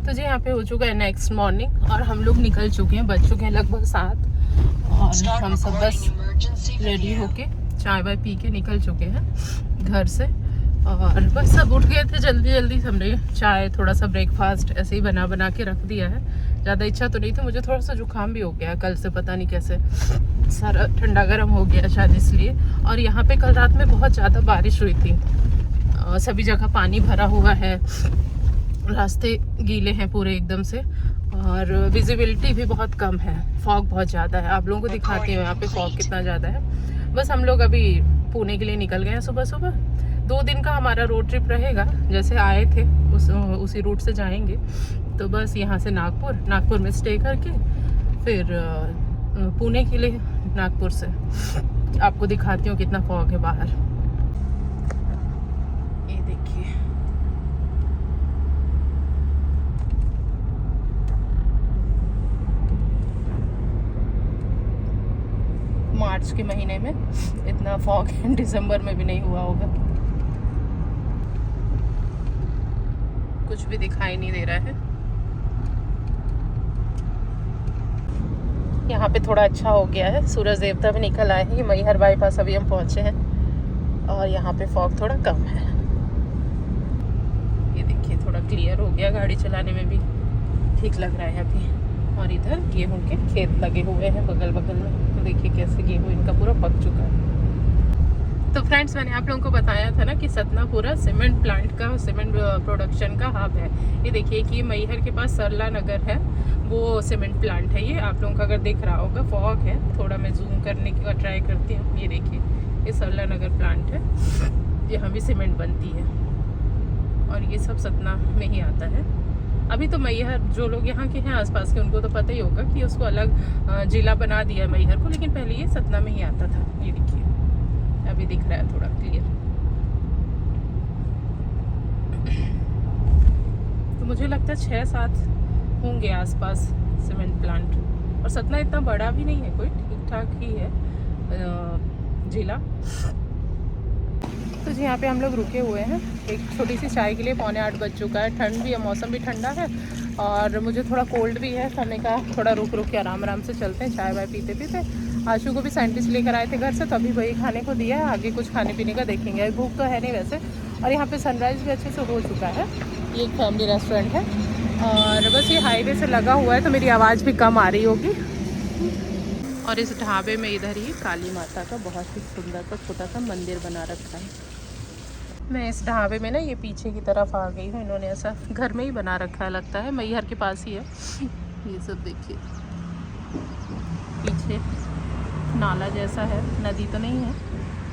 तो जी यहाँ पे हो चुका है नेक्स्ट मॉर्निंग और हम लोग निकल चुके हैं, बज चुके हैं लगभग 7 और हम सब बस रेडी होके चाय वाय पी के निकल चुके हैं घर से। और बस सब उठ गए थे जल्दी जल्दी, हमने चाय थोड़ा सा ब्रेकफास्ट ऐसे ही बना के रख दिया है। ज़्यादा इच्छा तो नहीं थी, मुझे थोड़ा सा जुकाम भी हो गया कल से, पता नहीं कैसे सारा ठंडा गर्म हो गया शायद इसलिए। और यहाँ पे कल रात में बहुत ज़्यादा बारिश हुई थी, सभी जगह पानी भरा हुआ है, रास्ते गीले हैं पूरे एकदम से और विजिबिलिटी भी बहुत कम है, फॉग बहुत ज़्यादा है। आप लोगों को दिखाती हूँ यहाँ पे फॉग कितना ज़्यादा है। बस हम लोग अभी पुणे के लिए निकल गए हैं सुबह सुबह। 2 दिन का हमारा रोड ट्रिप रहेगा, जैसे आए थे उसी रूट से जाएंगे। तो बस यहाँ से नागपुर में स्टे करके फिर पुणे के लिए नागपुर से। आपको दिखाती हूँ कितना फॉग है बाहर, ये देखिए। मार्च के महीने में इतना फॉग है, दिसंबर में भी नहीं हुआ होगा। कुछ भी दिखाई नहीं दे रहा है। यहाँ पे थोड़ा अच्छा हो गया है, सूरज देवता भी निकल आए हैं। ये मैहर बाईपास अभी हम पहुँचे हैं और यहाँ पे फॉग थोड़ा कम है। ये देखिए थोड़ा क्लियर हो गया, गाड़ी चलाने में भी ठीक लग रहा है अभी। और इधर गेहूं के खेत लगे हुए हैं बगल में, तो देखिए कैसे गेहूं इनका पूरा पक चुका है। तो फ्रेंड्स, मैंने आप लोगों को बताया था ना कि सतना पूरा सीमेंट प्लांट का, सीमेंट प्रोडक्शन का हब है। ये देखिए कि मैहर के पास सरला नगर है, वो सीमेंट प्लांट है। ये आप लोगों को अगर दिख रहा होगा, फॉग है थोड़ा, मैं जूम करने की ट्राई करती हूँ। ये देखिए ये सरला नगर प्लांट है, यहाँ भी सीमेंट बनती है और ये सब सतना में ही आता है। अभी तो मैहर, जो लोग यहाँ के हैं आसपास के, उनको तो पता ही होगा कि उसको अलग जिला बना दिया है मैहर को, लेकिन पहले ये सतना में ही आता था। ये देखिए अभी दिख रहा है थोड़ा क्लियर। तो मुझे लगता है 6-7 होंगे आसपास सीमेंट प्लांट, और सतना इतना बड़ा भी नहीं है, कोई ठीक ठाक ही है जिला। तो जी यहाँ पे हम लोग रुके हुए हैं एक छोटी सी चाय के लिए। 7:45 बज चुका है, ठंड भी है, मौसम भी ठंडा है और मुझे थोड़ा कोल्ड भी है। हमने कहा थोड़ा रुक के आराम से चलते हैं, चाय वाय पीते पीते। आशु को भी साइंटिस्ट लेकर आए थे घर से, तो अभी वही खाने को दिया है, आगे कुछ खाने पीने का देखेंगे। अभी भूख तो है नहीं वैसे। और यहाँ पे सनराइज़ भी अच्छे से हो चुका है। ये एक फैमिली रेस्टोरेंट है और बस ये हाईवे से लगा हुआ है, तो मेरी आवाज़ भी कम आ रही होगी। और इस ढाबे में इधर ही काली माता का बहुत ही सुंदर सा छोटा सा मंदिर बना रखा है। मैं इस ढाबे में ना ये पीछे की तरफ आ गई हूँ, इन्होंने ऐसा घर में ही बना रखा है, लगता है मैहर के पास ही है। ये सब देखिए पीछे नाला जैसा है, नदी तो नहीं है,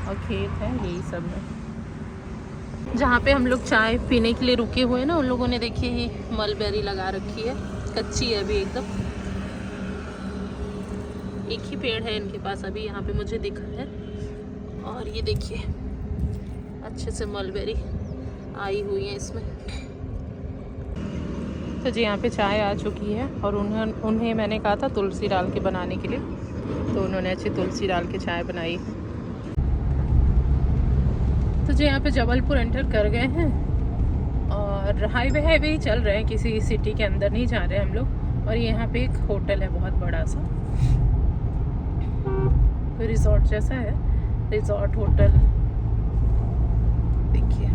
और खेत है, यही सब है। जहाँ पे हम लोग चाय पीने के लिए रुके हुए हैं ना, उन लोगों ने देखिए ये मलबेरी लगा रखी है, कच्ची है अभी एकदम। एक ही पेड़ है इनके पास अभी यहाँ पे मुझे दिखा है। और ये देखिए अच्छे से मलबेरी आई हुई है इसमें। तो जी यहाँ पे चाय आ चुकी है और उन्हें मैंने कहा था तुलसी डाल के बनाने के लिए, तो उन्होंने अच्छी तुलसी डाल के चाय बनाई। तो जी यहाँ पे जबलपुर एंटर कर गए हैं और हाईवे ही चल रहे हैं, किसी सिटी के अंदर नहीं जा रहे हैं हम लोग। और यहाँ पे एक होटल है बहुत बड़ा सा, तो रिजॉर्ट जैसा है, रिजॉर्ट होटल देखिए।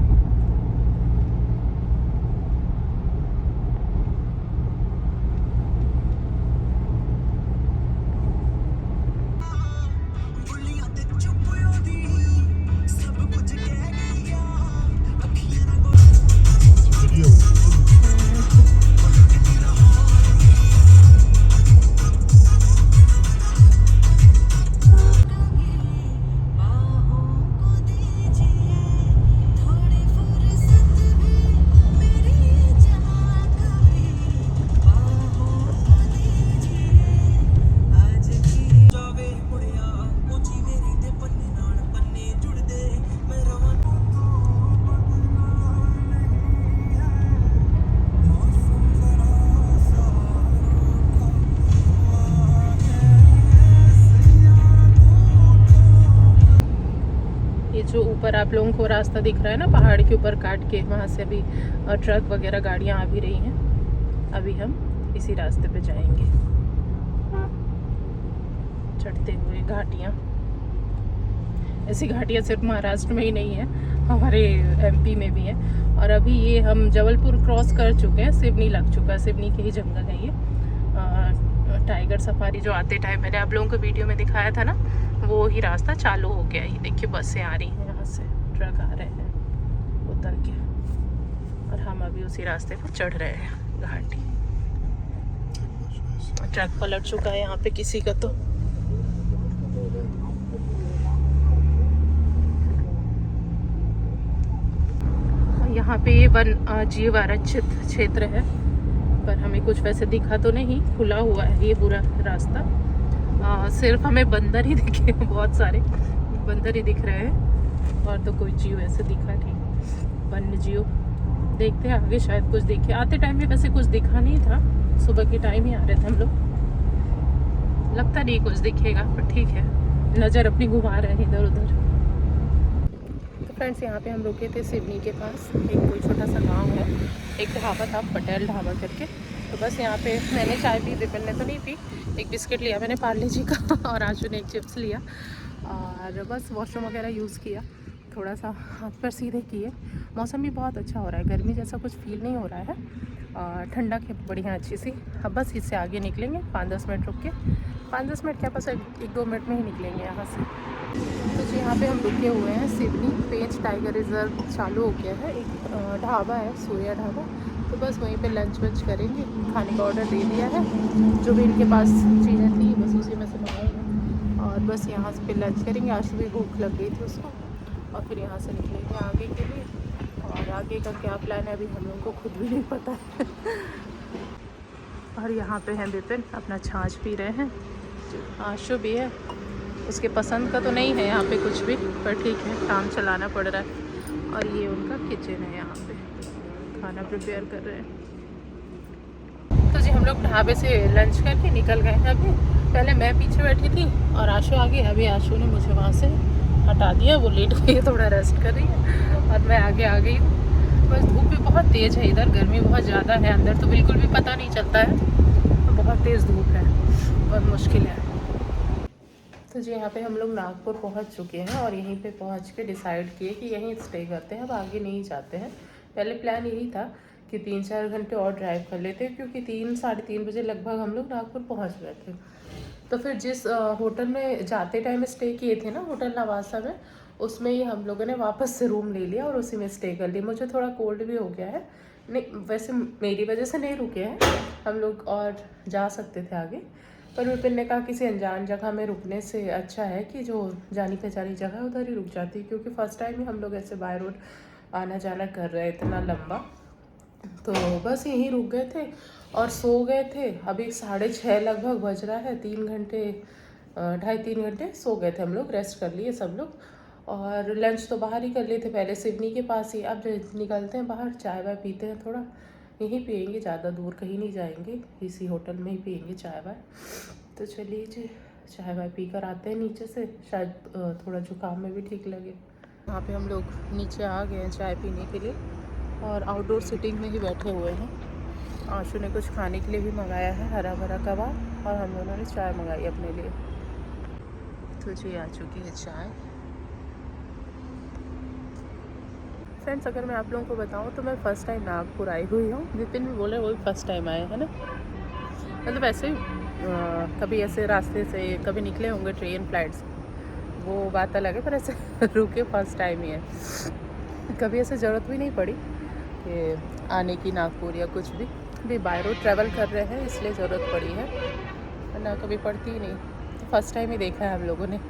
जो ऊपर आप लोगों को रास्ता दिख रहा है ना, पहाड़ के ऊपर काट के, वहाँ से अभी ट्रक वगैरह गाड़ियाँ आ भी रही हैं। अभी हम इसी रास्ते पे जाएंगे। चढ़ते हुए घाटियाँ, ऐसी घाटियाँ सिर्फ महाराष्ट्र में ही नहीं है, हमारे एमपी में भी है। और अभी ये हम जबलपुर क्रॉस कर चुके हैं, सिवनी लग चुका है, सिवनी के ही जंगल है ये। टाइगर सफारी जो आते टाइम मैंने आप लोगों को वीडियो में दिखाया था ना, वो ही रास्ता चालू हो गया। ये देखिए बसें आ रही हैं, यहाँ से ट्रक आ रहे हैं उतर के, और हम अभी उसी रास्ते पर चढ़ रहे हैं घाटी। ट्रक पलट चुका है यहाँ पे किसी का, तो यहाँ पे ये वन जीव आरक्षित क्षेत्र है, पर हमें कुछ वैसे दिखा तो नहीं, खुला हुआ है ये पूरा रास्ता। सिर्फ हमें बंदर ही दिखे, बहुत सारे बंदर ही दिख रहे हैं, और तो कोई जीव ऐसे दिखा नहीं, वन्य जीव। देखते हैं आगे शायद कुछ दिखे। आते टाइम में वैसे कुछ दिखा नहीं था, सुबह के टाइम ही आ रहे थे हम लोग, लगता नहीं कुछ दिखेगा, पर ठीक है, नज़र अपनी घुमा रहे हैं इधर उधर। फ्रेंड्स, यहाँ पे हम रुके थे सिवनी के पास, एक कोई छोटा सा गांव है, एक ढाबा था पटेल ढाबा करके। तो बस यहाँ पे मैंने चाय पी, विपिन ने तो नहीं पी, एक बिस्किट लिया मैंने पार्ले जी का, और आशु ने एक चिप्स लिया, और बस वॉशरूम वगैरह यूज़ किया, थोड़ा सा हाथ पर सीधे किए। मौसम भी बहुत अच्छा हो रहा है, गर्मी जैसा कुछ फील नहीं हो रहा है, और ठंडक है बढ़िया अच्छी सी। अब बस इससे आगे निकलेंगे, 5-10 मिनट रुक के, 5-10 मिनट क्या, बस 1-2 मिनट में ही निकलेंगे यहाँ से। तो जी यहाँ पे हम रुके हुए हैं, सिवनी पेंच टाइगर रिजर्व चालू हो गया है, एक ढाबा है सूर्या ढाबा, तो बस वहीं पे लंच वंच करेंगे। खाने का ऑर्डर दे दिया है, जो भी इनके पास चीज़ें थी बस उसी में से मंगाएंगे, और बस यहाँ पे लंच करेंगे। आज भी भूख लग गई थी उसको, और फिर यहाँ से निकलेंगे आगे के लिए, और आगे का क्या प्लान है अभी हम लोगों को खुद भी नहीं पता है। और यहाँ पे हैं विपिन, अपना छाछ पी रहे हैं, आशु भी है, उसके पसंद का तो नहीं है यहाँ पे कुछ भी, पर ठीक है, काम चलाना पड़ रहा है। और ये उनका किचन है, यहाँ पे खाना प्रिपेयर कर रहे हैं। तो जी हम लोग ढाबे से लंच करके निकल गए हैं अभी। पहले मैं पीछे बैठी थी और आशु आगे, अभी आशु ने मुझे वहाँ से हटा दिया, वो लेट गई है, थोड़ा रेस्ट कर रही है, और मैं आगे आ गई हूँ। बस धूप भी बहुत तेज़ है इधर, गर्मी बहुत ज़्यादा है, अंदर तो बिल्कुल भी पता नहीं चलता है, बहुत तेज़ धूप है, बहुत मुश्किल है। तो जी यहाँ पे हम लोग नागपुर पहुँच चुके हैं, और यहीं पे पहुँच के डिसाइड किए कि यहीं स्टे करते हैं, अब आगे नहीं जाते हैं। पहले प्लान यही था कि 3-4 घंटे और ड्राइव कर लेते हैं, क्योंकि 3-3:30 बजे लगभग हम लोग नागपुर पहुँच गए थे। तो फिर जिस होटल में जाते टाइम स्टे किए थे ना, होटल नवासा में, उसमें ही हम लोगों ने वापस से रूम ले लिया और उसी में स्टे कर लिया। मुझे थोड़ा कोल्ड भी हो गया है, नहीं वैसे मेरी वजह से नहीं रुके हैं हम लोग, और जा सकते थे आगे, पर विपिन ने कहा किसी अनजान जगह में रुकने से अच्छा है कि जो जानी पहचानी जगह है उधर ही रुक जाती, क्योंकि फ़र्स्ट टाइम ही हम लोग ऐसे बाय रोड आना जाना कर रहे इतना लंबा। तो बस यहीं रुक गए थे और सो गए थे। अभी 6:30 लगभग बज रहा है, 3 घंटे 2.5-3 घंटे सो गए थे हम लोग, रेस्ट कर लिए सब लोग, और लंच तो बाहर ही कर लिए थे पहले सिवनी के पास ही। अब जो निकलते हैं बाहर, चाय वाय पीते हैं, थोड़ा यहीं पियेंगे, ज़्यादा दूर कहीं नहीं जाएंगे, इसी होटल में ही पियेंगे चाय वाय। तो चलिए जी, चाय वाय पी कर आते हैं नीचे से, शायद थोड़ा जुकाम में भी ठीक लगे। यहाँ पे हम लोग नीचे आ गए हैं चाय पीने के लिए, और आउटडोर सिटिंग में ही बैठे हुए हैं। आशु ने कुछ खाने के लिए भी मंगाया है, हरा भरा कबाब, और हम दोनों ने चाय मंगाई अपने लिए। तो जी आ चुकी है चाय। फ्रेंड्स, अगर मैं आप लोगों को बताऊं तो मैं फ़र्स्ट टाइम नागपुर आई हुई हूँ। विपिन भी बोले वो भी फर्स्ट टाइम आए है ना, मतलब ऐसे कभी ऐसे रास्ते से कभी निकले होंगे ट्रेन फ्लाइट्स, वो बात अलग है, पर ऐसे रुके फर्स्ट टाइम ही है। कभी ऐसे ज़रूरत भी नहीं पड़ी कि आने की नागपुर या कुछ भी बाय रोड ट्रैवल कर रहे हैं इसलिए ज़रूरत पड़ी है, वरना कभी पड़ती ही नहीं। फर्स्ट टाइम ही देखा है हम लोगों ने।